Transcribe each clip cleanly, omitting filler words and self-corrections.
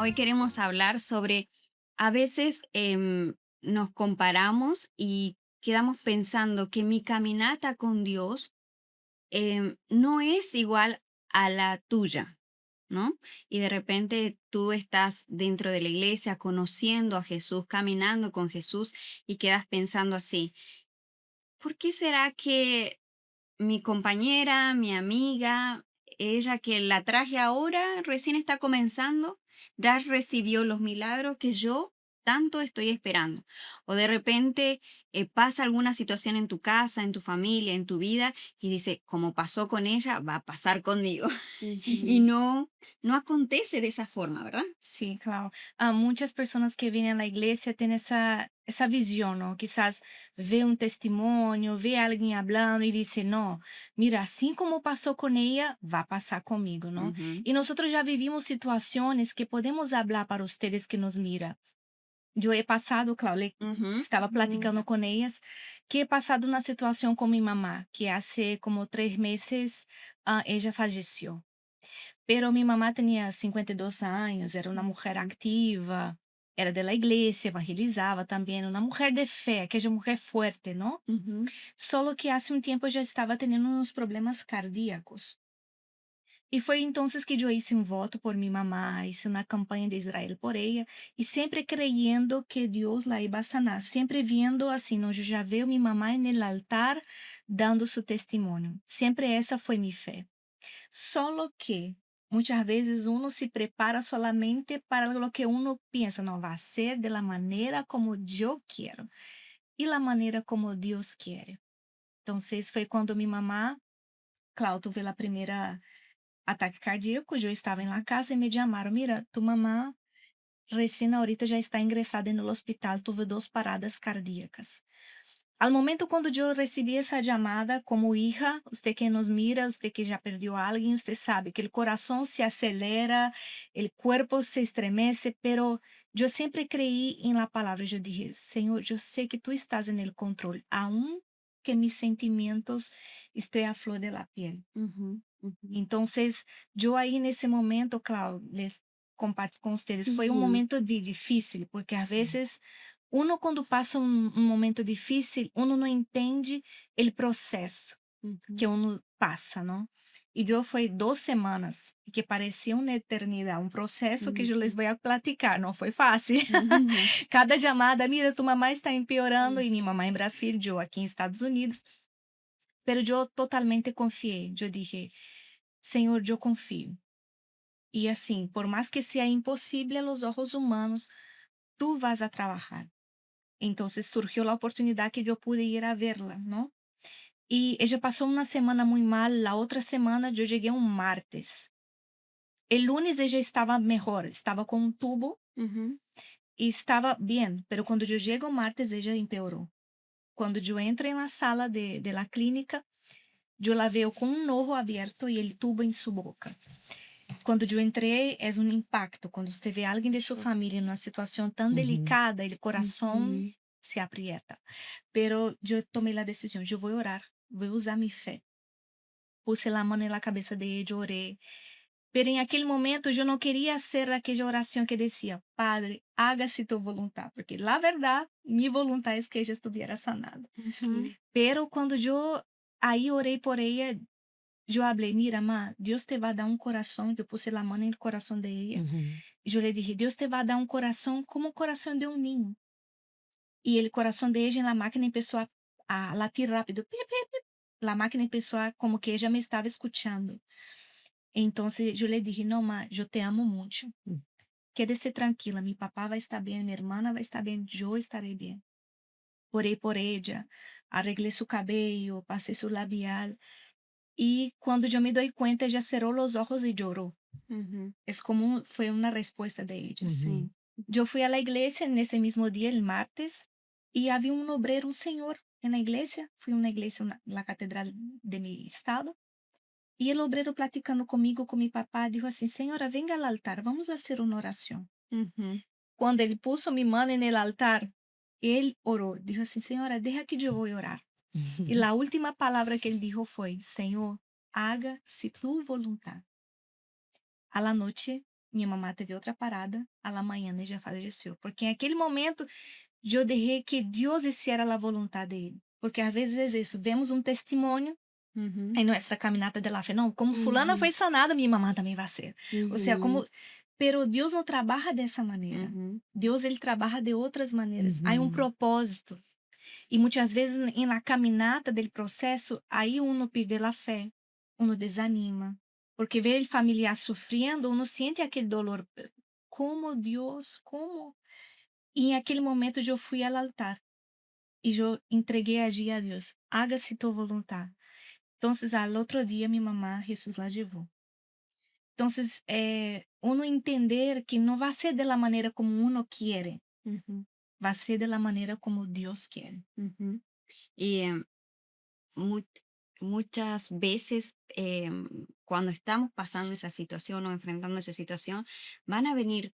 Hoy queremos hablar sobre, a veces nos comparamos y quedamos pensando que mi caminata con Dios no es igual a la tuya, ¿no? Y de repente tú estás dentro de la iglesia conociendo a Jesús, caminando con Jesús y quedas pensando así, ¿por qué será que mi compañera, mi amiga, ella que la traje ahora, recién está comenzando, ya recibió los milagros que yo tanto estoy esperando? O de repente pasa alguna situación en tu casa, en tu familia, en tu vida, y dice, como pasó con ella, va a pasar conmigo. Y Uhum. no acontece de esa forma, ¿verdad? Sim, claro. Há muitas pessoas que vêm à igreja têm essa visão, não? Quizás vê um testemunho, vê alguém falando e diz, não, mira, assim como passou com ela, vai passar comigo, não? Ujú, E nós já vivimos situações que podemos falar para vocês que nos mira. Eu he passado, claro, ujú, estava platicando com elas, que he passado uma situação com minha mamá, que há como 3 meses, ela faleceu. Pero mi mamá tenía 52 años, era una mujer ujú, activa, era de la iglesia, evangelizaba también, una mujer de fe, aquella mujer fuerte, ¿no? ujú. Solo que hace un tiempo ya estaba teniendo unos problemas cardíacos. E foi então que eu hice um voto por minha mamá, hice uma campanha de Israel por ela, e sempre creyendo que Deus la iba a sanar, sempre viendo assim, não, eu já veo minha mamá no altar dando seu testemunho. Sempre essa foi minha fé. Solo que muitas vezes uno se prepara solamente para lo que uno piensa, não, vai ser de la maneira como eu quero e la maneira como Deus quer. Então, foi quando minha mamá, claro, tuve a primeira ataque cardíaco, eu estava em la casa e me chamaram, mira, tu mamá recién ahorita já está ingressada no hospital, tuve 2 paradas cardíacas. Al momento quando eu recebi essa chamada como hija, você que nos mira, você que já perdeu alguém, você sabe que o coração se acelera, o corpo se estremece, pero eu sempre creí em la palavra. Eu dije, Senhor, eu sei que tu estás en el controle, aun que mis sentimientos estén a flor de la piel. Ujú, ujú. Então, eu aí nesse momento, claro, les comparto com vocês, foi um Ujú. momento difícil, porque às Sí. vezes uno quando passa um momento difícil, uno não entende o processo Ujú, que uno passa, não? E eu foi 2 semanas, que parecia uma eternidade, um processo que eu les ujú, vou a platicar, não foi fácil. ujú, Cada chamada, mira, sua mamãe está empeorando, e minha ujú. mamãe em Brasil, eu aqui em Estados Unidos, pero eu totalmente confiei, eu dije: "Senhor, eu confio". E assim, por mais que seja impossível a los ojos humanos, tú vas a trabajar. Entonces surgió la oportunidad que yo pude ir a verla, ¿no? Y ella pasó una semana muy mal, la otra semana yo llegué un martes. El lunes ella estaba mejor, estaba con un tubo Ujú. y estaba bien, pero cuando yo llego martes ella empeoró. Cuando yo entro en la sala de la clínica, yo la veo con un ojo abierto y el tubo en su boca. Quando eu entrei, é um impacto. Quando você vê alguém de sua família numa situação tão Ujú, delicada, o coração ujú, se aprieta. Pero eu tomei a decisão, eu vou orar, vou usar minha fé. Puse a mão na cabeça dele, eu orei. Pero em aquele momento eu não queria ser aquela oração que dizia, Padre, hágase tu voluntad, porque la verdade, minha vontade é que ela estivesse sanada. ujú, Pero quando eu aí orei por ela, eu falei, mira, má, Deus te vai dar um coração, eu puse a mão no coração de ella. ujú, E eu lhe dije, Deus te vai dar um coração como o coração de um ninho. E o coração de ella na máquina começou a latir rápido. Pi, pi, pi. A máquina começou a, como que ella me estava escuchando. Então, eu lhe dije, não, ma, eu te amo muito. Quédese tranquila, mi papá vai estar bem, minha irmã vai estar bem, eu estarei bem. Orei por ella, arreglei seu cabelo, passei seu labial. E quando eu me dou conta, ella cerrou os olhos e chorou. ujú. Es como fue una respuesta de ellos. Sí. Yo fui a la iglesia en ese mismo día, el martes, y había un obrero, un señor en la iglesia. Fui a una iglesia, la catedral de mi estado. Y el obrero platicando conmigo, con mi papá, dijo así, señora, venga al altar, vamos a hacer una oración. Ujú, Cuando él puso mi mano en el altar, él oró. Dijo así, señora, deja que yo voy a orar. Y la última palabra que él dijo fue, Señor, haga si tu voluntad. A la noche, minha mamá teve outra parada, a la mañana já faleceu. Porque naquele momento eu deixei que Deus hiciera a vontade dele. Porque às vezes é isso, vemos um testemunho Ujú, em nossa caminhada de la fe, não, como fulana Uhum, foi sanada, minha mamá também vai ser. Ou seja, uhum, como pero Deus não trabalha dessa maneira. ujú, Deus ele trabalha de outras maneiras. Há um uhum. propósito. E muitas vezes em la caminata del processo, aí uno perde a fé, uno desanima, porque ver el familiar sofrendo, uno sente aquele dolor. Como Deus, como? E em aquele momento eu fui ao altar e eu entreguei allí a Deus. Hágase tu voluntad. Entonces, al otro día mi mamá Jesús la llevó. Entonces, uno entender que não vai ser de la manera como uno quiere, ujú, vai ser de la manera como Dios quiere. ujú. Y mu- muchas veces cuando estamos pasando esa situación o enfrentando esa situación, van a venir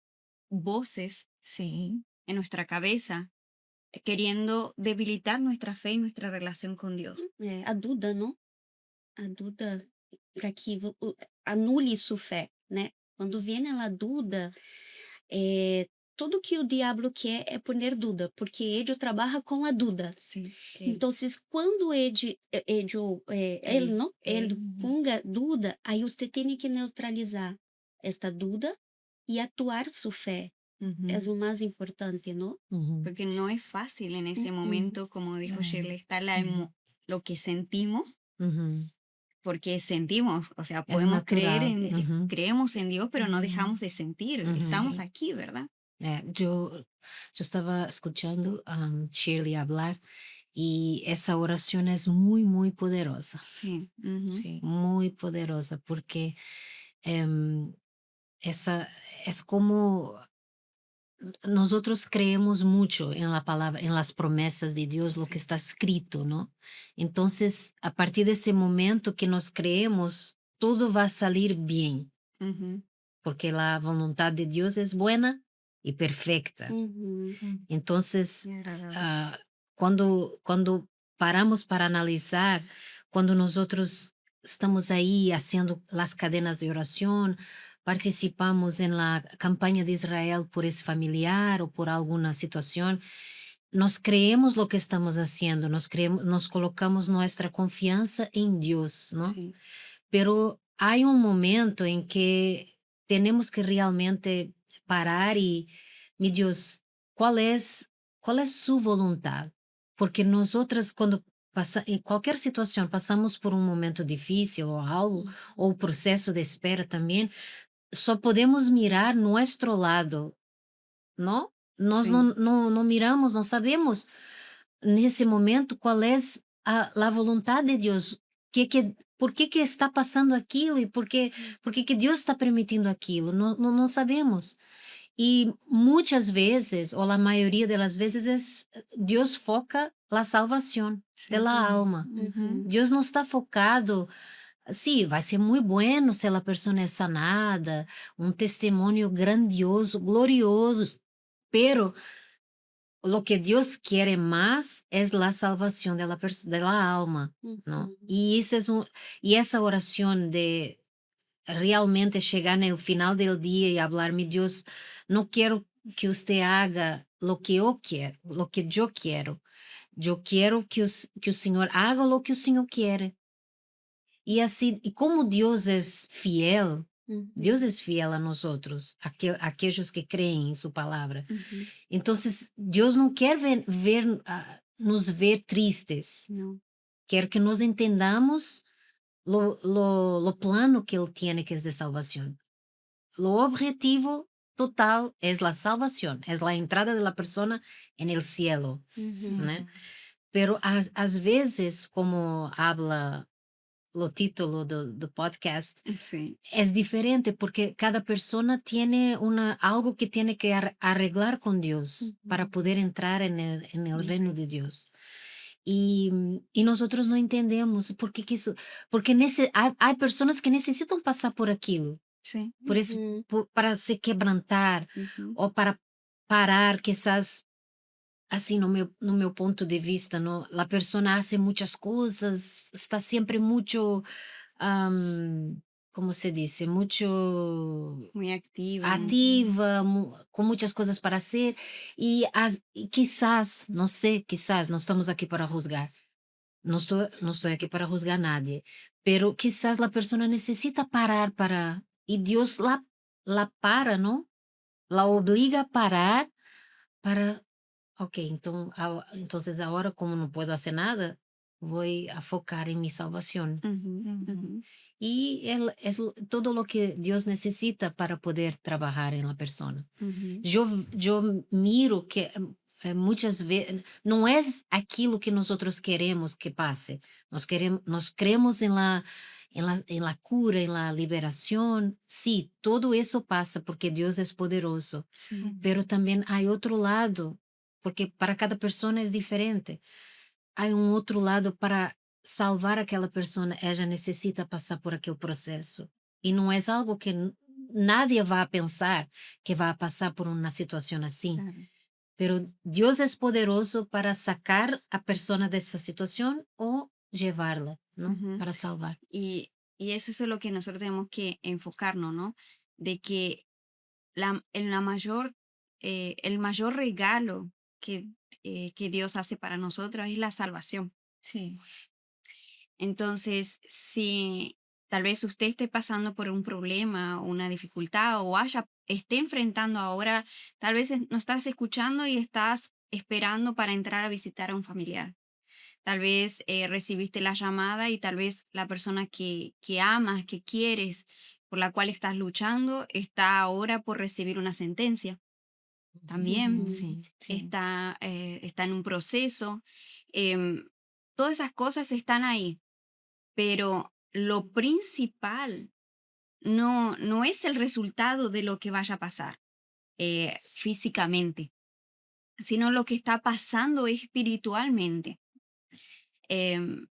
voces Sim, en nuestra cabeza queriendo debilitar nuestra fe y nuestra relación con Dios. É, a Duda, não? A Duda, para que anule sua fé, né? Quando vem ela Duda, tudo que o diabo quer é poner Duda, porque ele trabalha com a Duda. Sí, Então, quando ele, él, não? Ele uhum. ponga Duda, aí você tem que neutralizar esta Duda e atuar sua fé. É ujú. o mais importante, não? Ujú, Porque no es fácil en ese Uhum. momento, como dijo Não, Shirley, está sim. lo que sentimos, ujú. porque sentimos, o sea, Es podemos creer natural. en, Ujú, creemos en Dios, pero no Uhum. dejamos de sentir, ujú. estamos Sim. aquí, ¿verdad? Yo estaba escuchando a Shirley hablar y esa oración es muy, muy poderosa, Sí, ujú, Sim. muy poderosa porque em, esa es como nosotros creemos mucho en la palabra, en las promesas de Dios, lo que sí, está escrito, ¿no? Entonces, a partir de ese momento que nos creemos, todo va a salir bien, ujú, porque la voluntad de Dios es buena y perfecta. Uhum. Entonces, y agradable. ah, cuando paramos para analizar, cuando nosotros estamos ahí haciendo las cadenas de oración, participamos en la campaña de Israel por ese familiar o por alguna situación, nos creemos lo que estamos haciendo, nos creemos, nos colocamos nuestra confianza en Dios, ¿no? Sí, Pero hay un momento en que tenemos que realmente parar y, mi Dios, ¿cuál es, cuál es su voluntad? Porque nosotras cuando en cualquier situación pasamos por un momento difícil o algo, o proceso de espera también, só podemos mirar nuestro lado, ¿no? Nós sí, não miramos, não sabemos nesse momento qual é a vontade de Deus, por que que está passando aquilo e por que que Deus está permitindo aquilo, não sabemos. E muitas vezes, ou a maioria das vezes, Deus foca a salvação de sí, la Uhum. alma. ujú, Deus não está focado. Sí, vai ser muito bueno se a pessoa é sanada, um testemunho grandioso, glorioso, pero lo que Dios quiere más es la salvación de la alma, ¿no? Uhum. Y, y esa oración de realmente llegar en el final del día y hablar, mi Dios, no quiero que usted haga lo que yo quiero, lo que yo quiero. Yo quiero que el Señor haga lo que el Señor quiere. Y así, y como Dios Uhum. es fiel a nosotros, aquellos que creen en su palabra. ujú, Entonces, Dios no quiere nos ver tristes, no, quer que nos entendamos lo plano que Él tiene, que es de salvación. Lo objetivo total es la salvación, es la entrada de la persona en el cielo, Uhum. ¿no? Uhum. Pero às vezes, como habla o título do podcast, sí, es diferente porque cada persona tiene algo que tiene que arreglar con Dios para ujú, poder entrar en el reino sí, de Dios. Y nosotros no entendemos porque hay personas que necesitan pasar por aquilo, sí, Uhum. para se quebrantar ujú, o para parar, quizás. Assim, no meu ponto de vista, no, a pessoa hace muitas coisas, está sempre muito, como se dice, mucho Muy activa. ativa, con muchas cosas para hacer y quizás, no sé, quizás, no estamos aquí para juzgar, no estoy aquí para juzgar a nadie, pero quizás la persona necesita parar y Dios la para, ¿no? La obliga a parar para, ok, entonces ahora como no puedo hacer nada, voy a focar en mi salvación. Ujú, Ujú. ujú, Y todo lo que Dios necesita para poder trabajar en la persona. ujú. Yo miro que muchas veces no es aquilo que nosotros queremos que pase. Nos creemos en la cura, en la liberación. Sí, todo eso pasa porque Dios es poderoso, Sí. pero también hay otro lado, porque para cada persona es diferente. Hay um outro lado para salvar aquela pessoa, ela necessita passar por aquele processo. E não é algo que nadie vai pensar que vai passar por uma situação assim. Claro. Pero Deus é poderoso para sacar a pessoa dessa situação ou llevarla, ¿no? Ujú. Para salvar. Y eso es lo que nosotros tenemos que enfocarnos, ¿no? De que el mayor regalo que Dios hace para nosotros es la salvación. Sim. Entonces, si tal vez usted esté pasando por un problema o una dificultad o esté enfrentando ahora, tal vez no estás escuchando y estás esperando para entrar a visitar a un familiar. Tal vez recibiste la llamada y tal vez la persona que amas, que quieres, por la cual estás luchando, está ahora por recibir una sentencia. También Uhum. Sim. Sim. está en un proceso. Em, todas esas cosas están ahí, pero lo principal no es el resultado de lo que vaya a pasar físicamente, sino lo que está pasando espiritualmente. em,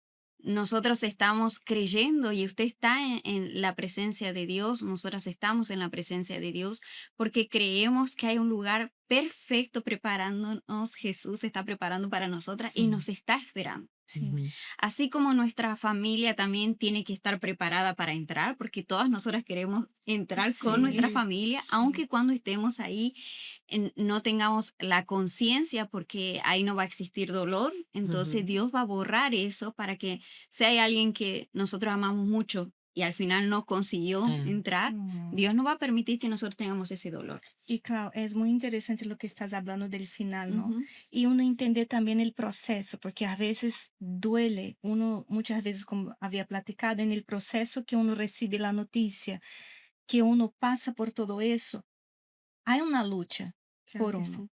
Nosotros estamos creyendo y usted está en la presencia de Dios, nosotras estamos en la presencia de Dios porque creemos que hay un lugar perfecto preparándonos, Jesús está preparando para nosotras y Sim. nos está esperando. Sim. Uhum. Así como nuestra familia también tiene que estar preparada para entrar, porque todas nosotras queremos entrar con nuestra Sim. familia, Sim. aunque cuando estemos ahí no tengamos la conciencia, porque ahí no va a existir dolor, entonces Uhum. Dios va a borrar eso para que si hay alguien que nosotros amamos mucho y al final no consiguió É. entrar, Uhum. Dios no va a permitir que nosotros tengamos ese dolor. Y claro, es muy interesante lo que estás hablando del final, ¿no? Ujú, Y uno entender también el proceso, porque a veces duele, uno muchas veces, como había platicado, en el proceso que uno recibe la noticia, que uno pasa por todo eso, hay una lucha claro por que uno. sí.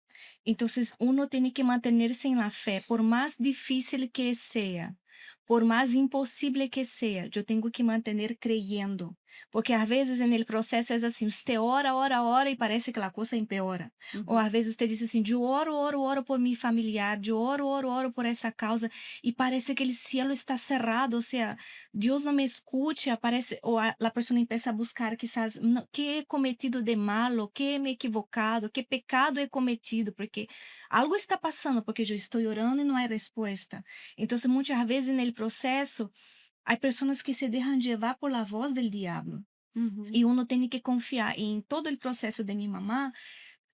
Entonces uno tiene que mantenerse en la fe, por más difícil que sea, por más imposible que sea, yo tengo que mantener creyendo, porque a veces en el proceso es así, usted ora, ora, ora y parece que la cosa empeora. O Ujú, a veces usted dice assim, yo oro, oro, oro por mi familiar, yo oro, oro, oro por esa causa y parece que el cielo está cerrado, o sea, Dios no me escucha, parece, la persona empieza a buscar quizás, "No, ¿qué he cometido de malo? ¿Qué me he equivocado? ¿Qué pecado he cometido? Porque algo está pasando, porque eu estou orando e não há resposta. Então, muitas vezes no processo, há pessoas que se deixam llevar por la voz del diablo. ujú, E uno tem que confiar em todo o processo de minha mamá,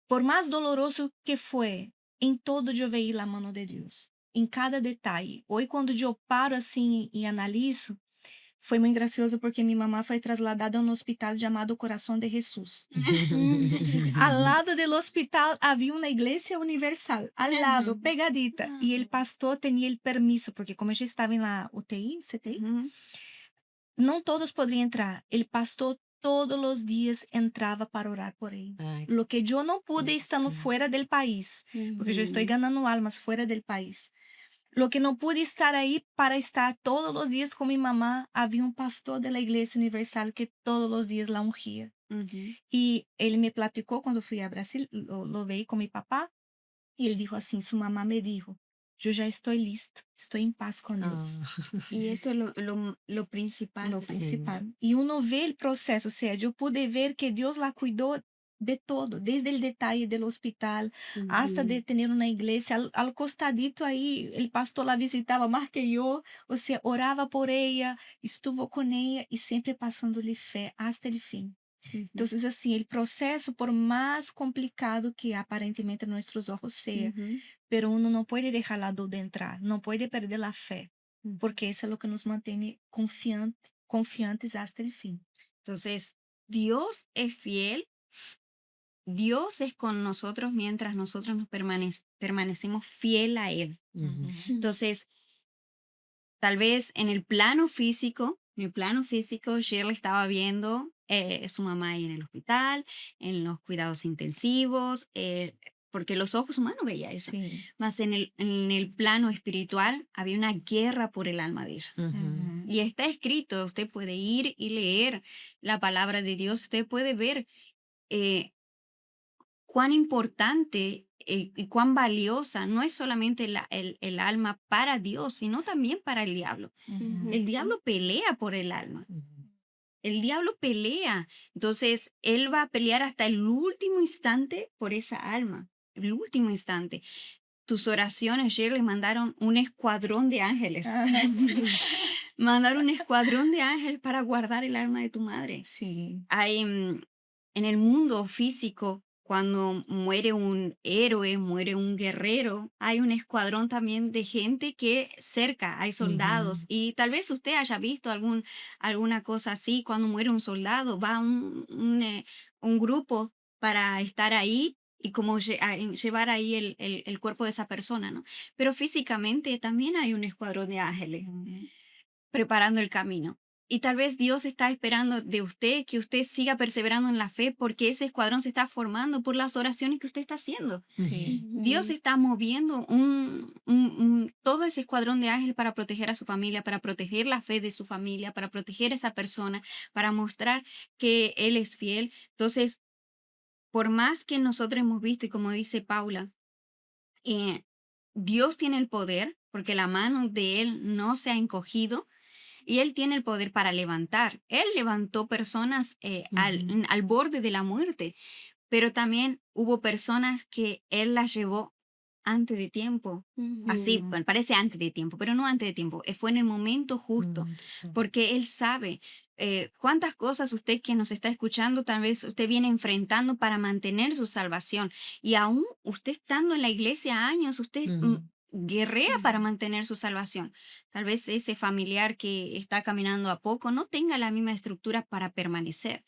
por mais doloroso que foi, em todo eu veí a mão de Deus. Em cada detalhe. Hoje, quando eu paro assim e analiso, foi muito gracioso porque minha mamá foi trasladada a um hospital chamado Coração de Jesus. Al lado del hospital había una iglesia universal, al lado, ujú, pegadita. Y el pastor tenía el permiso, porque como ella estaba en la UTI, CTI, ujú. no todos podrían entrar. El pastor todos los días entraba para orar por él. Ai, Lo que yo no pude estando sim. fuera del país, porque yo estoy Ujú. ganando almas fuera del país. Lo que no pude estar ahí para estar todos los días con mi mamá, había un pastor de la Iglesia Universal que todos los días la ungía. Ujú, E ele me platicou quando fui a Brasil, lo veí com meu papá, e ele dijo assim: Su mamá me dijo, yo já estou lista, estou em paz com Deus. Ah, y eso es lo principal. Lo sim. principal. E uno vê o processo, ou seja, eu pude ver que Deus la cuidou de todo, desde el detalle del hospital hasta de Uhum. tener una iglesia al costadito ahí, el pastor la visitaba más que yo, o sea, oraba por ella, estuvo con ella y siempre pasándole fe hasta el fin. Ujú, Entonces, assim, el proceso, por más complicado que aparentemente a nuestros ojos sea, ujú, pero uno no puede dejar la duda entrar, no puede perder la fe, ujú. porque eso es lo que nos mantiene confiantes hasta el fin. Entonces, Dios es fiel, Dios es con nosotros mientras nosotros nos permanecemos fiel a Él. Uhum. Entonces, tal vez en el plano físico, en el plano físico, Shirley estaba viendo su mamá ahí en el hospital, en los cuidados intensivos, porque los ojos humanos veía eso. Sim. Más en el plano espiritual había una guerra por el alma de ella. Uhum. Y está escrito, usted puede ir y leer la palabra de Dios, usted puede ver eh, cuán importante y cuán valiosa no es solamente el alma para Dios, sino también para el diablo. Uhum. El diablo pelea por el alma. Uhum. El diablo pelea. Entonces, él va a pelear hasta el último instante por esa alma. El último instante. Tus oraciones, Shirley, mandaron un escuadrón de ángeles. Ah, Mandaron un escuadrón de ángeles para guardar el alma de tu madre. sim. Hay en el mundo físico, cuando muere un héroe, muere un guerrero, hay un escuadrón también de gente que cerca, hay soldados. Uhum. Y tal vez usted haya visto alguna cosa así, cuando muere un soldado, va un grupo para estar ahí y como llevar ahí el cuerpo de esa persona, ¿no? Pero físicamente también hay un escuadrón de ángeles Uhum. preparando el camino. Y tal vez Dios está esperando de usted que usted siga perseverando en la fe porque ese escuadrón se está formando por las oraciones que usted está haciendo. Sim. Dios Uhum. está moviendo todo ese escuadrón de ángeles para proteger a su familia, para proteger la fe de su familia, para proteger a esa persona, para mostrar que Él es fiel. Entonces, por más que nosotros hemos visto, y como dice Paula, eh, Dios tiene el poder porque la mano de Él no se ha encogido y Él tiene el poder para levantar. Él levantó personas Uhum. al borde de la muerte, pero también hubo personas que Él las llevó antes de tiempo. Así, Uhum. bueno, parece antes de tiempo, pero no antes de tiempo. Fue en el momento No justo, momento certo. porque Él sabe cuántas cosas usted que nos está escuchando, tal vez usted viene enfrentando para mantener su salvación. Y aún usted estando en la iglesia años, usted Uhum. guerrea para mantener su salvación. Tal vez ese familiar que está caminando a poco no tenga la misma estructura para permanecer.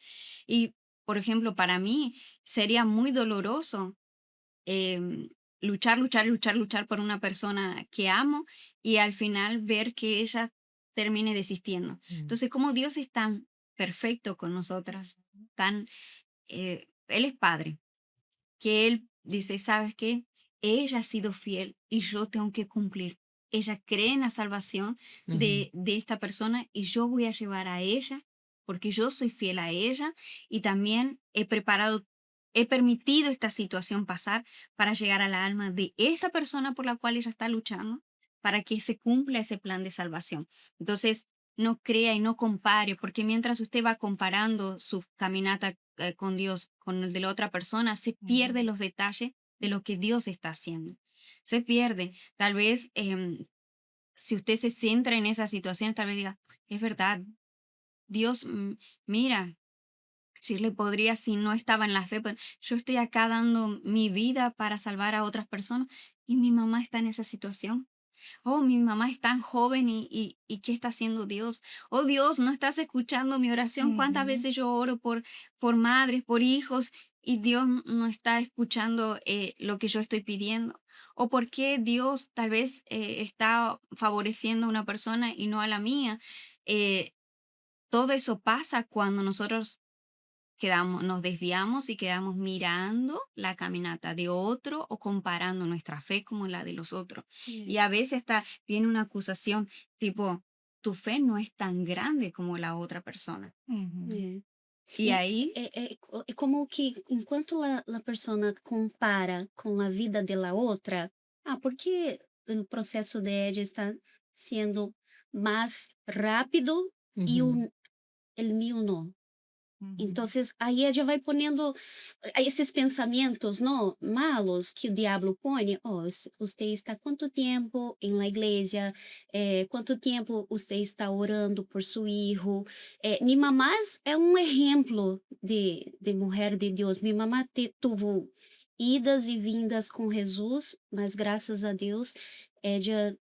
Y, por ejemplo, para mí sería muy doloroso em, luchar por una persona que amo y al final ver que ella termine desistiendo. Uhum. Entonces, como Dios es tan perfecto con nosotras, Él es padre, que Él dice, ¿sabes qué? Ella ha sido fiel y yo tengo que cumplir. Ella cree en la salvación Uhum. de esta persona y yo voy a llevar a ella porque yo soy fiel a ella y también he permitido esta situación pasar para llegar a la alma de esa persona por la cual ella está luchando para que se cumpla ese plan de salvación. Entonces, no crea y no compare, porque mientras usted va comparando su caminata con Dios, con el de la otra persona, se pierde Uhum. los detalles de lo que Dios está haciendo. Se pierde. Tal vez si usted se centra en esa situación, tal vez diga, es verdad, Dios, mira, Shirley podría, si no estaba en la fe, pues, yo estoy acá dando mi vida para salvar a otras personas y mi mamá está en esa situación. Oh, mi mamá es tan joven y ¿qué está haciendo Dios? Oh Dios, no estás escuchando mi oración. ¿Cuántas Uhum. veces yo oro por madres, por hijos y Dios no está escuchando lo que yo estoy pidiendo? ¿O por qué Dios tal vez está favoreciendo a una persona y no a la mía? Eh, todo eso pasa cuando nosotros nos desviamos y quedamos mirando la caminata de otro o comparando nuestra fe como la de los otros. Y a veces hasta viene una acusación tipo, tu fe no es tan grande como la otra persona. Uhum. É. Y E ahí, é como que enquanto a persona compara com a vida da outra, por que o processo de ella está sendo mais rápido e Uhum. el mío no? Então, aí ela vai ponendo esses pensamentos, não, malos que o diabo põe. Oh, você está quanto tempo em la igreja? Quanto tempo você está orando por seu filho? Minha mamá é um exemplo de mulher de Deus. Minha mamá teve idas e vindas com Jesus, mas graças a Deus, ela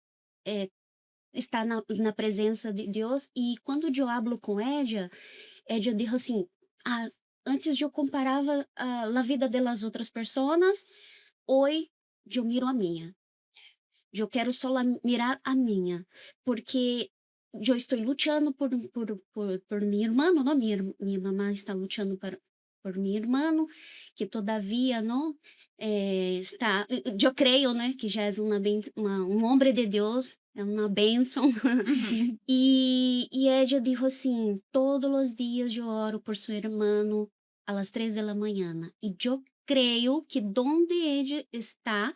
está na presença de Deus. E quando eu hablo com ela, eu digo assim, antes eu comparava a vida das outras pessoas, hoje eu miro a minha. Eu quero só mirar a minha, porque eu estou lutando por meu irmão, não? Minha mamãe está lutando por meu irmão, que todavia não está. Eu creio, né, que já é um homem de Deus, é uma bênção. Uhum. E ella dijo assim: todos os dias eu oro por seu irmão às 3 da manhã. E eu creio que donde ele está,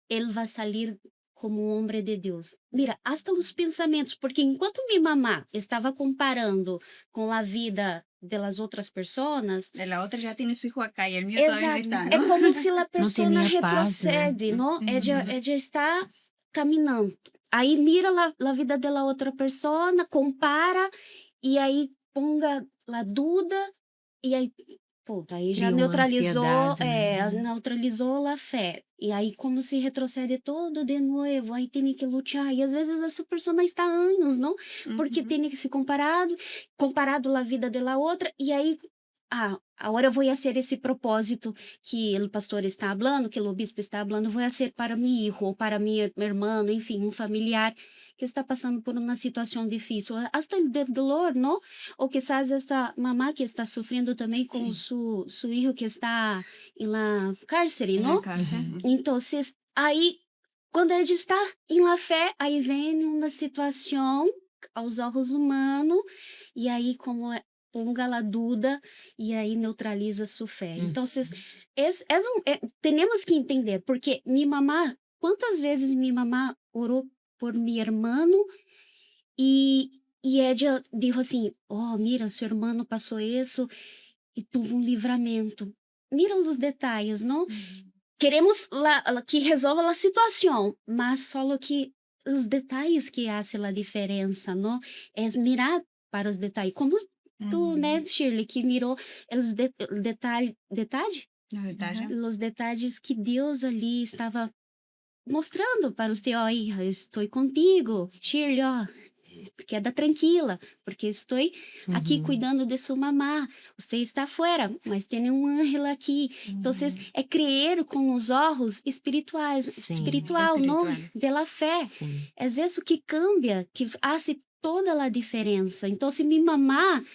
ele vai sair como um homem de Deus. Mira, hasta os pensamentos, porque enquanto minha mamá estava comparando com a vida das outras pessoas, La otra ya tiene su hijo acá y el mío todavía no exato, está, é ¿no? como se a Não pessoa tinha paz, né? retrocede, não? Ella, Uhum. ella está caminhando. Aí mira a vida da outra pessoa, compara, e aí ponga a dúvida, e aí, pô, aí já Cria uma ansiedade, né? neutralizou a fé. E aí, como se retrocede todo de novo, aí tem que lutar. E às vezes essa pessoa está há anos, não? Porque Ujú. tem que se comparado a vida da outra, e aí agora eu vou fazer esse propósito que o pastor está falando, que o bispo está falando, vou fazer para meu filho, ou para meu irmão, enfim, um familiar que está passando por uma situação difícil, hasta o dolor, não? Ou quizás esta mamá que está sofrendo também com seu filho que está na cárcere, En la não? cárcel. Uhum. Então, aí, quando ele está em la fé, aí vem uma situação aos olhos humanos, e aí, como ponga a dúvida, e aí neutraliza sua fé. Então, temos que entender, porque minha mamá, quantas vezes minha mamá orou por meu irmão, e ela disse assim: oh, mira, seu irmão passou isso, e teve um livramento. Mira os detalhes, não? Queremos que resolva a situação, mas só que os detalhes que fazem a diferença, não? É mirar para os detalhes. Como tu, né, Shirley, que mirou os detalhes, Los detalles. os detalhes que Deus ali estava mostrando para você, ó, hija, eu estou contigo, Shirley, ó, queda tranquila, porque estou aqui Uhum. cuidando de sua mamá. Você está fora, mas tem um anjo aqui. Então, é crer com os olhos espirituais, Sim. espiritual, não Espiritual. da fé. Sim. É isso que cambia, que faz toda a diferença. Então, se minha mamá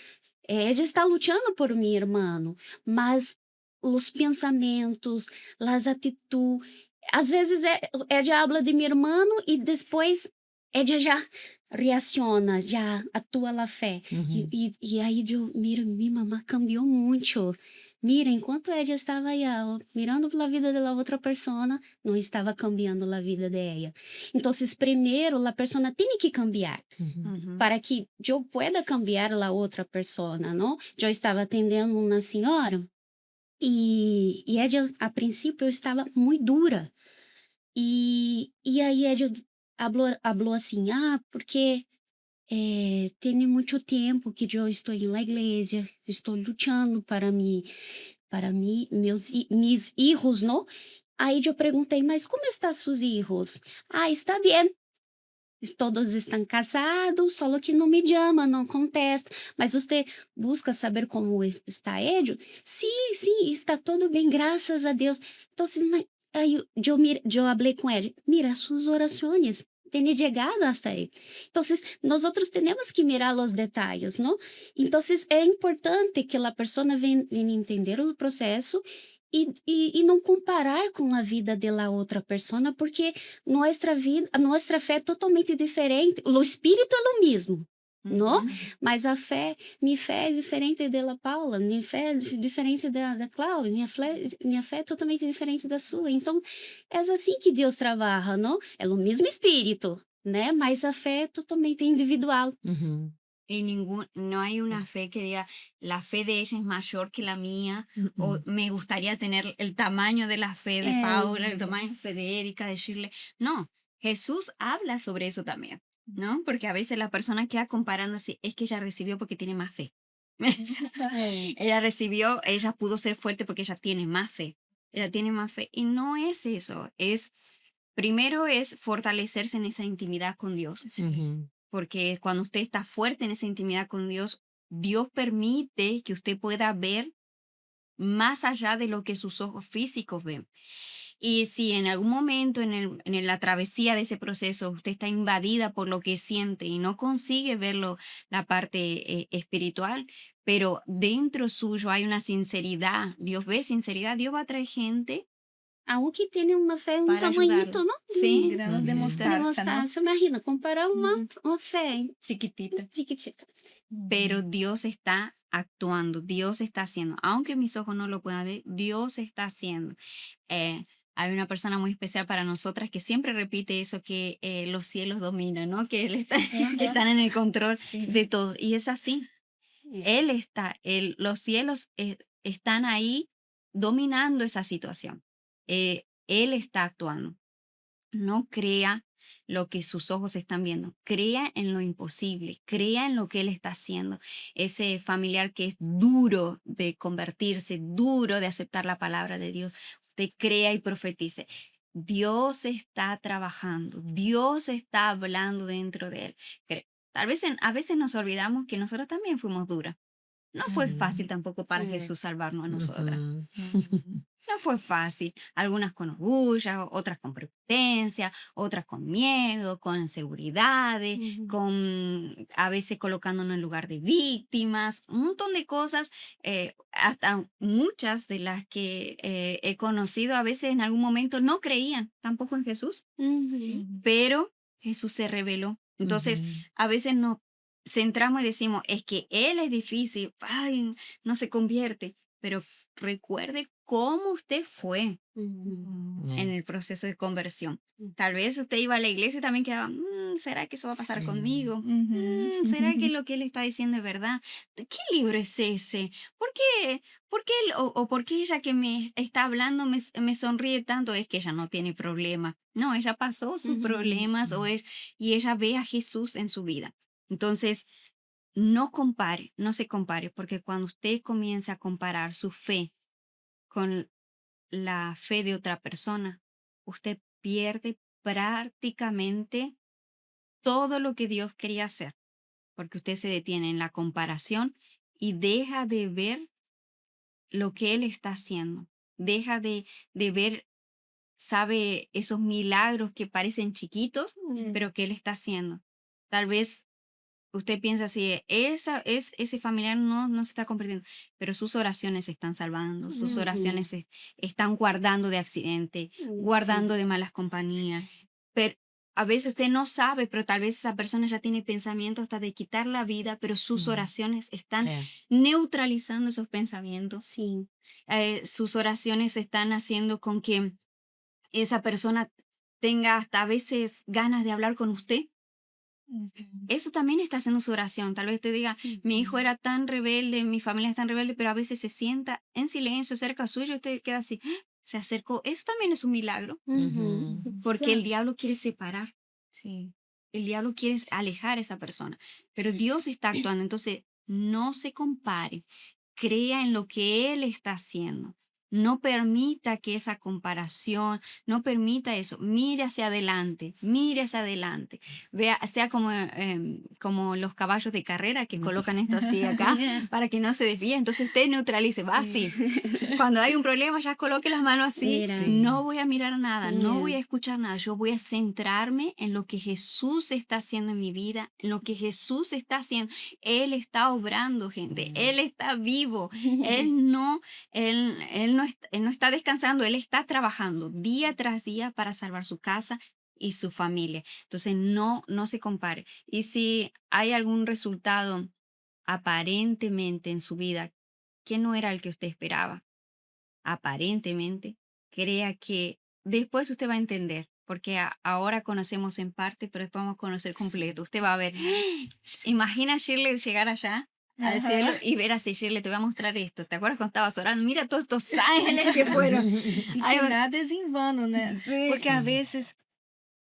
ella está lutando por meu irmão, mas os pensamentos, as atitudes, às vezes ella habla de meu irmão e depois ella já reaciona, já atua a fé. Uhum. E aí eu miro, minha mamá cambiou muito. Mira, enquanto ella estava aí, mirando pela vida da outra pessoa, não estava cambiando a vida dela. Então, primeiro, a pessoa tem que cambiar Uhum. Ujú. para que eu pueda cambiar a outra pessoa, não? Eu estava atendendo uma senhora e ela, a princípio, estava muito dura. E aí ela falou assim, porque tem muito tempo que eu estou na igreja, estou lutando para mim, meus filhos, não? Aí eu perguntei, mas como estão seus filhos? Está bem. Todos estão casados, só que não me chama, não contesta. Mas você busca saber como está ele? Sim, sim, está tudo bem, graças a Deus. Então, mas, aí eu falei com ele, mira, suas orações têm chegado hasta aí. Então, nós outros temos que mirar os detalhes, não? Então, é importante que a pessoa venha entender o processo e não comparar com a vida da outra pessoa, porque nossa fé é totalmente diferente. O espírito é o mesmo, não? Ujú. Mas minha fé é diferente da Paula, minha fé é diferente da Cláudia, minha fé é totalmente diferente da sua. Então, é assim que Deus trabalha, não? É o mesmo espírito, né? Mas a fé é totalmente individual. Uhum. Y no hay una fe que diga, la fe de ella es mayor que la mía, o Mm-mm. me gustaría tener el tamaño de la fe de É, Paula, el tamaño de fe de Erika, de Shirley. No, Jesús habla sobre eso también, ¿no? Porque a veces la persona queda comparando así, es que ella recibió porque tiene más fe. é. Ella recibió, ella pudo ser fuerte porque ella tiene más fe. Ella tiene más fe. Y no es eso, primero es fortalecerse en esa intimidad con Dios. Sim. Uhum. Porque cuando usted está fuerte en esa intimidad con Dios, Dios permite que usted pueda ver más allá de lo que sus ojos físicos ven. Y si en algún momento en la travesía de ese proceso usted está invadida por lo que siente y no consigue verlo, la parte espiritual, pero dentro suyo hay una sinceridad, Dios ve sinceridad, Dios va a traer gente Aunque tem uma fé, um para ayudarlo. tamanhito, não? Sí, Grano de Uhum. De mostaza, ¿no? mostrar. Você imagina, comparar uma fé chiquitita. chiquitita. Pero Dios está actuando, Dios está haciendo, aunque mis ojos no lo puedan ver, Dios está haciendo. Hay una persona muy especial para nosotras que siempre repite eso, que los cielos dominan, ¿no? Que Él está, que están en el control Sim. de todo. Y es así, É. los cielos están ahí dominando esa situación. Él está actuando. No crea lo que sus ojos están viendo, crea en lo imposible, crea en lo que Él está haciendo. Ese familiar que es duro de convertirse, duro de aceptar la palabra de Dios, usted crea y profetice. Dios está trabajando, Dios está hablando dentro de él. Tal vez a veces nos olvidamos que nosotros también fuimos duras. No fue fácil Sim. tampoco para É. Jesús salvarnos a nosotras. Uhum. No fue fácil. Algunas con orgullo, otras con prepotencia, otras con miedo, con inseguridades, Uhum. con a veces colocándonos en lugar de víctimas, un montón de cosas, hasta muchas de las que he conocido a veces en algún momento no creían tampoco en Jesús, Uhum. pero Jesús se reveló. Entonces, Uhum. a veces nos centramos y decimos, es que Él es difícil, ay, no se convierte, pero recuerde cómo usted fue Uhum. en É. el proceso de conversión. Mm. Tal vez usted iba a la iglesia y también quedaba, ¿será que eso va a pasar Sim. conmigo? Uhum. ¿Será que lo que él está diciendo es verdad? ¿Qué libro es ese? ¿Por qué él o por qué ella que me está hablando me sonríe tanto? Es que ella no tiene problema. No, ella pasó sus Uhum. problemas Sim. y ella ve a Jesús en su vida. Entonces, no compare, no se compare, porque cuando usted comienza a comparar su fe con la fe de otra persona, usted pierde prácticamente todo lo que Dios quería hacer, porque usted se detiene en la comparación y deja de ver lo que Él está haciendo, deja de ver, sabe, esos milagros que parecen chiquitos, É. pero que Él está haciendo. Tal vez usted piensa así, ese familiar no se está convirtiendo, pero sus oraciones se están salvando, sus Uhum. oraciones se están guardando de accidente, Sim. guardando de malas compañías. Pero a veces usted no sabe, pero tal vez esa persona ya tiene pensamientos hasta de quitar la vida, pero sus Sim. oraciones están É. neutralizando esos pensamientos. Sim. Sus oraciones están haciendo con que esa persona tenga hasta a veces ganas de hablar con usted. Uhum. Eso también está haciendo su oración. Tal vez te diga, mi hijo Uhum. era tan rebelde, mi familia es tan rebelde, pero a veces se sienta en silencio cerca suyo y usted queda así, "Ah, se acercó". Eso también es un milagro, Uhum. Uhum. porque el Exato. diablo quiere separar, Sim. el diablo quiere alejar a esa persona, pero Dios está actuando. Entonces, no se compare, crea en lo que Él está haciendo. No permita que esa comparación, no permita eso. Mire hacia adelante, mire hacia adelante. Vea, sea como los caballos de carrera que colocan esto así acá É. para que no se desvíe. Entonces usted neutralice, va así. Cuando hay un problema, ya coloque las manos así. Mira. No Sim. voy a mirar nada, no voy É. a escuchar nada. Yo voy a centrarme en lo que Jesús está haciendo en mi vida, en lo que Jesús está haciendo. Él está obrando, gente. Él está vivo. Él no está descansando, él está trabajando día tras día para salvar su casa y su familia. Entonces, no se compare. Y si hay algún resultado aparentemente en su vida que no era el que usted esperaba, aparentemente, crea que después usted va a entender porque ahora conocemos en parte, pero después vamos a conocer completo. Usted va a ver, imagina Shirley llegar allá al cielo Aham. y ver así, Shirley, te voy a mostrar esto. ¿Te acuerdas cuando estabas orando? Mira todos estos ángeles que fueron. E Ay, que nada é em vano, né? sí, Porque às Sí. vezes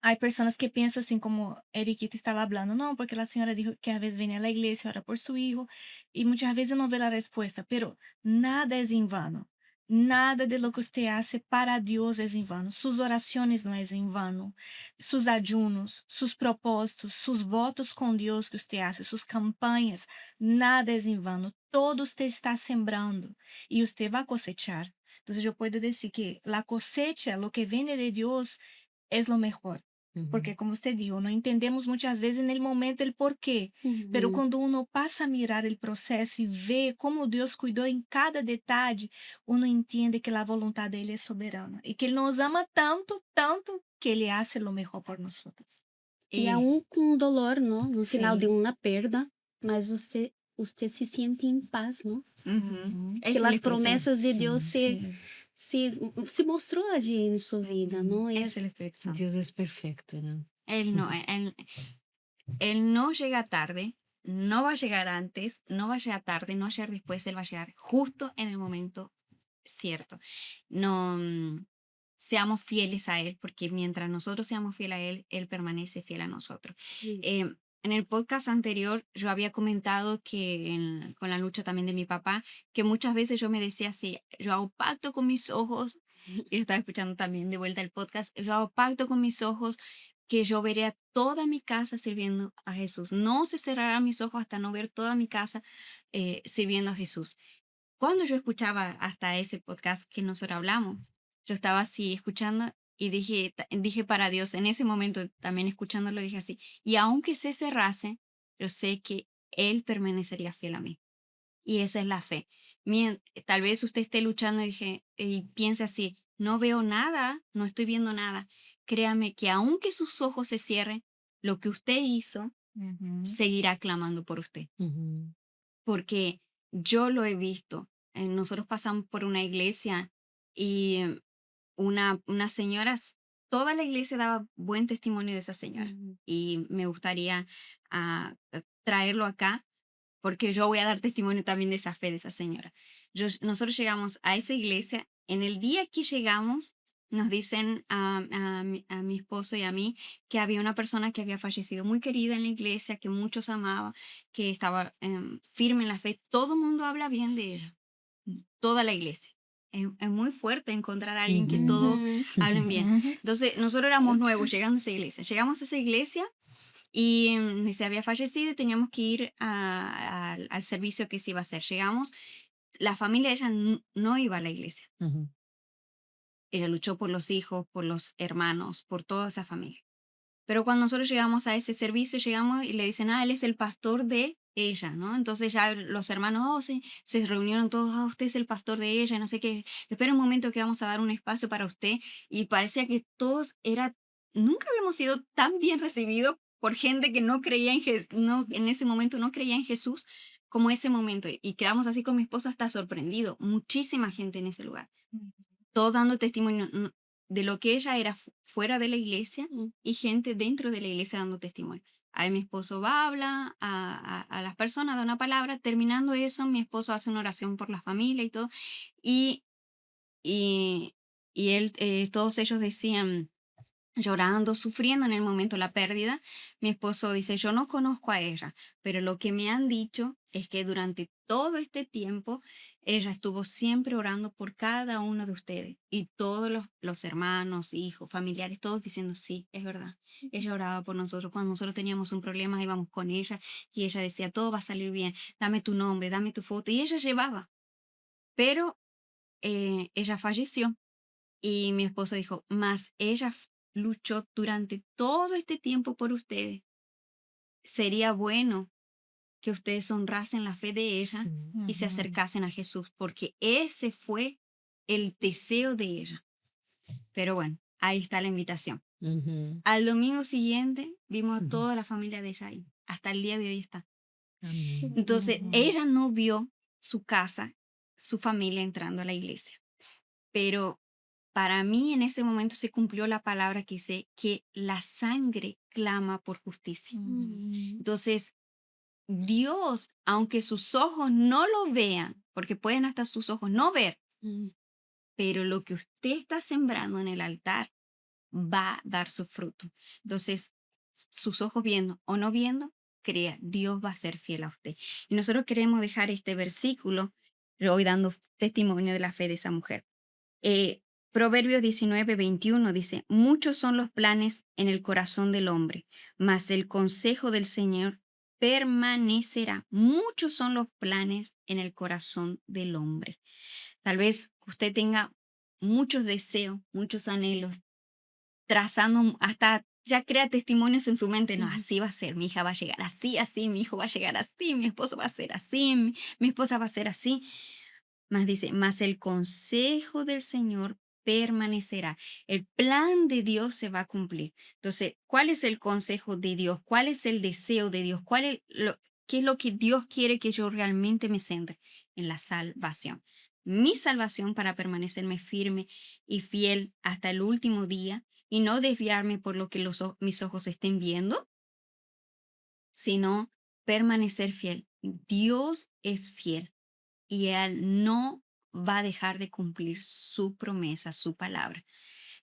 há pessoas que pensam assim como Eriquita estava falando, não, porque a senhora dijo que às vezes vem à igreja, ora por seu filho, e muitas vezes não vê a resposta, pero nada é em vano. Nada de lo que usted hace para Deus é em vano. Sus orações não é em vano. Sus ayunos, sus propósitos, sus votos com Deus que usted hace, sus campanhas, nada é em vano. Todo usted está sembrando e usted vai cosechar. Então, eu posso dizer que a cosecha, lo que vem de Deus, es lo mejor. Ujú. Porque, como usted dijo, no entendemos muchas veces en el momento el por qué, pero Uhum. quando uno pasa a mirar el proceso y ve como Deus cuidou em cada detalhe, uno entende que a vontade dele é soberana e que ele nos ama tanto, tanto, que ele hace lo mejor por nosotros. E y aún com dolor, não? No final de Sí. uma perda, mas você se sente em paz, não? Uhum. Que esa es la as expresión. promessas de Sí, Deus Sim. se mostrou allí em sua vida, não? Esa es la expresión. Dios es perfecto, ¿no? Él no, él no llega tarde, no va a llegar antes, no va a llegar tarde, no va a llegar después, él va a llegar justo en el momento cierto. No seamos fieles a él, porque mientras nosotros seamos fieles a él, él permanece fiel a nosotros. En el podcast anterior yo había comentado que con la lucha también de mi papá, que muchas veces yo me decía así, yo hago pacto con mis ojos, y yo estaba escuchando también de vuelta el podcast, yo hago pacto con mis ojos que yo veré a toda mi casa sirviendo a Jesús. No se cerrarán mis ojos hasta no ver toda mi casa sirviendo a Jesús. Cuando yo escuchaba hasta ese podcast que nosotros hablamos, yo estaba así escuchando y dije para Dios, en ese momento también escuchándolo, dije así, y aunque se cerrase, yo sé que Él permanecería fiel a mí. Y esa es la fe. Tal vez usted esté luchando y piense así, no veo nada, no estoy viendo nada. Créame que aunque sus ojos se cierren, lo que usted hizo Uhum. seguirá clamando por usted. Ujú. Porque yo lo he visto. Nosotros pasamos por una iglesia y una señora, toda la iglesia daba buen testimonio de esa señora. Uhum. Y me gustaría traerlo acá porque yo voy a dar testimonio también de esa fe de esa señora. Nosotros llegamos a esa iglesia, en el día que llegamos, nos dicen a mi esposo y a mí que había una persona que había fallecido muy querida en la iglesia, que muchos amaba, que estaba firme en la fe. Todo el mundo habla bien de ella, toda la iglesia. Es muy fuerte encontrar a alguien que Ujú. todos Uhum. hablen bien. Uhum. Entonces, nosotros éramos nuevos llegando a esa iglesia. Llegamos a esa iglesia y se había fallecido y teníamos que ir al servicio que se iba a hacer. Llegamos, la familia de ella no iba a la iglesia. Ujú. Ella luchó por los hijos, por los hermanos, por toda esa familia. Pero cuando nosotros llegamos a ese servicio, llegamos y le dicen, él es el pastor de ella, ¿no? Entonces ya los hermanos, sí, se reunieron todos, usted es el pastor de ella, y no sé qué, espera un momento que vamos a dar un espacio para usted. Y parecía que todos nunca habíamos sido tan bien recibidos por gente que no creía en Jesús, no, en ese momento no creía en Jesús como ese momento. Y quedamos así con mi esposa hasta sorprendido, muchísima gente en ese lugar, todos dando testimonio de lo que ella era fuera de la iglesia y gente dentro de la iglesia dando testimonio. Ahí mi esposo va, habla a las personas, da una palabra. Terminando eso, mi esposo hace una oración por la familia y todo. Y, y, y él, todos ellos decían, llorando, sufriendo en el momento la pérdida, mi esposo dice, yo no conozco a ella, pero lo que me han dicho es que durante todo este tiempo ella estuvo siempre orando por cada uno de ustedes y todos los hermanos, hijos, familiares, todos diciendo, sí, es verdad. Ella oraba por nosotros. Cuando nosotros teníamos un problema íbamos con ella y ella decía, todo va a salir bien, dame tu nombre, dame tu foto. Y ella llevaba, pero ella falleció. Y mi esposo dijo, más ella luchó durante todo este tiempo por ustedes. Sería bueno que ustedes honrasen la fe de ella Sí. y se Uhum. acercasen a Jesús, porque ese fue el deseo de ella. Pero bueno, ahí está la invitación. Ujú. Al domingo siguiente vimos a toda la familia de ella ahí. Hasta el día de hoy está. Amén. Entonces, Uhum. ella no vio su casa, su familia entrando a la iglesia, pero para mí en ese momento se cumplió la palabra que dice que la sangre clama por justicia. Uhum. Entonces, Dios, aunque sus ojos no lo vean, porque pueden hasta sus ojos no ver, Hum. pero lo que usted está sembrando en el altar va a dar su fruto. Entonces, sus ojos viendo o no viendo, crea, Dios va a ser fiel a usted. Y nosotros queremos dejar este versículo hoy dando testimonio de la fe de esa mujer. Eh, Proverbios 19:21 dice, muchos son los planes en el corazón del hombre, mas el consejo del Señor permanecerá. Muchos son los planes en el corazón del hombre. Tal vez usted tenga muchos deseos, muchos anhelos, trazando hasta ya crea testimonios en su mente, no, Uhum. así va a ser, mi hija va a llegar así, así, mi hijo va a llegar así, mi esposo va a ser así, mi esposa va a ser así. Más dice, mas el consejo del Señor permanecerá. El plan de Dios se va a cumplir. Entonces, ¿cuál es el consejo de Dios? ¿Cuál es el deseo de Dios? ¿Qué es lo que Dios quiere que yo realmente me centre? En la salvación. Mi salvación para permanecerme firme y fiel hasta el último día y no desviarme por lo que mis ojos estén viendo, sino permanecer fiel. Dios es fiel y Él no va a dejar de cumplir su promesa, su palabra.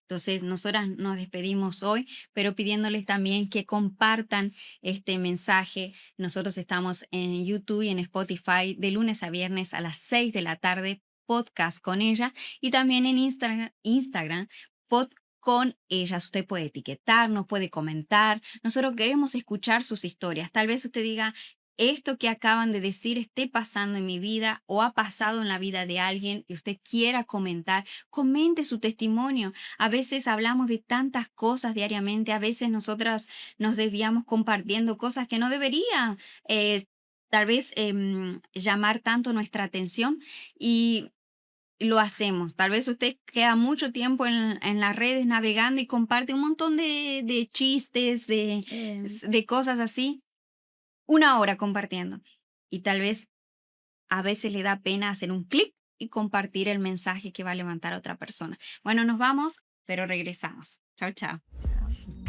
Entonces, nosotras nos despedimos hoy, pero pidiéndoles también que compartan este mensaje. Nosotros estamos en YouTube y en Spotify de lunes a viernes a las 6 de la tarde, podcast con ella, y también en Instagram, pod con ellas. Usted puede etiquetarnos, puede comentar. Nosotros queremos escuchar sus historias. Tal vez usted diga, esto que acaban de decir esté pasando en mi vida o ha pasado en la vida de alguien y usted quiera comentar, comente su testimonio. A veces hablamos de tantas cosas diariamente, a veces nosotras nos desviamos compartiendo cosas que no deberían tal vez llamar tanto nuestra atención y lo hacemos. Tal vez usted queda mucho tiempo en las redes navegando y comparte un montón de chistes, É. de cosas así, una hora compartiendo. Y tal vez a veces le da pena hacer un clic y compartir el mensaje que va a levantar a otra persona. Bueno, nos vamos, pero regresamos. Chao, chao. Tchau.